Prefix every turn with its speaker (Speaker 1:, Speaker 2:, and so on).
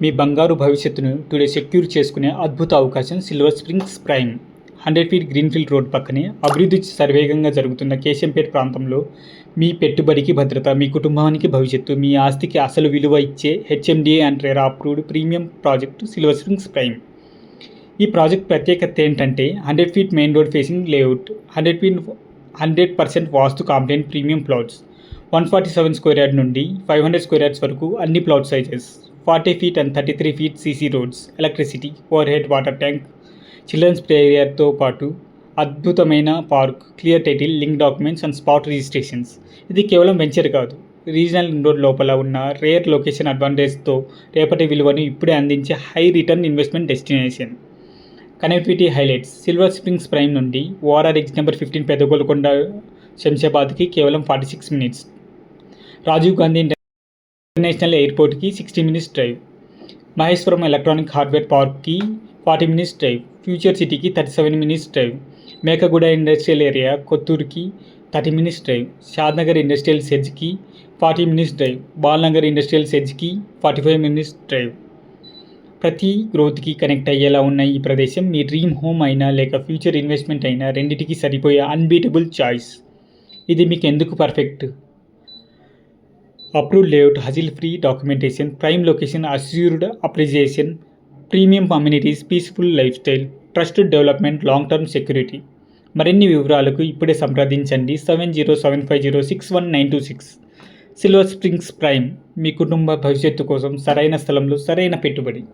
Speaker 1: మీ బంగారు భవిష్యత్తును today secure చేసుకునే అద్భుత అవకాశం silver Springs prime. 100 feet greenfield road పక్కనే అభివృద్ధి శరవేగంగా జరుగుతున్న కేశంపేట్ ప్రాంతంలో మీ పెట్టుబడికి భద్రత, మీ కుటుంబానికి భవిష్యత్తు, మీ ఆస్తికి అసలు విలువ ఇచ్చే HMDA and RERA approved premium project Silver Springs Prime. ఈ ప్రాజెక్ట్ ప్రత్యేకత ఏంటంటే 100 feet main road facing layout, 100% vastu compliant premium plots, 147 square yard నుండి 500 స్క్వేర్ యార్డ్స్ వరకు అన్ని plot sizes, 40 feet and 33 feet CC roads, electricity, over head water tank, children's play ఏరియాతో పాటు అద్భుతమైన park, clear title, link documents and spot registrations. ఇది కేవలం venture కాదు, regional road లోపల ఉన్న రేర్ లొకేషన్ అడ్వాంటేజ్తో రేపటి విలువను ఇప్పుడే అందించే high return investment destination. Connectivity highlights. Silver Springs Prime నుండి ఓఆర్ఆర్ ఎగ్జిట్ నెంబర్ 15 పెద్దగోల్కొండ శంషాబాద్కి కేవలం 46 మినిట్స్, రాజీవ్ గాంధీ ఇంటర్నేషనల్ ఎయిర్పోర్ట్కి 60 minutes drive, Maheshwaram electronic hardware పార్క్కి 40 మినిట్స్ డ్రైవ్, ఫ్యూచర్ సిటీకి 37 minutes drive, Mekaguda industrial area కొత్తూరుకి 30 మినిట్స్ డ్రైవ్, షాద్నగర్ ఇండస్ట్రియల్ సెజ్కి 40 మినిట్స్ డ్రైవ్, బాల్నగర్ ఇండస్ట్రియల్ సెజ్కి 45 minutes drive. ప్రతి గ్రోత్కి కనెక్ట్ అయ్యేలా ఉన్న ఈ ప్రదేశం మీ డ్రీమ్ హోమ్ అయినా లేక ఫ్యూచర్ ఇన్వెస్ట్మెంట్ అయినా రెండింటికి సరిపోయే అన్బీటబుల్ చాయిస్. ఇది మీకు ఎందుకు perfect? Approved layout, hassle free documentation, prime location, assured appreciation, premium amenities, peaceful lifestyle, trusted development, long term security. మరిన్ని వివరాలకు ఇప్పుడే సంప్రదించండి 7075061926. సిల్వర్ స్ప్రింగ్స్ ప్రైమ్, మీ కుటుంబ భవిష్యత్తు కోసం సరైన స్థలంలో సరైన పెట్టుబడి.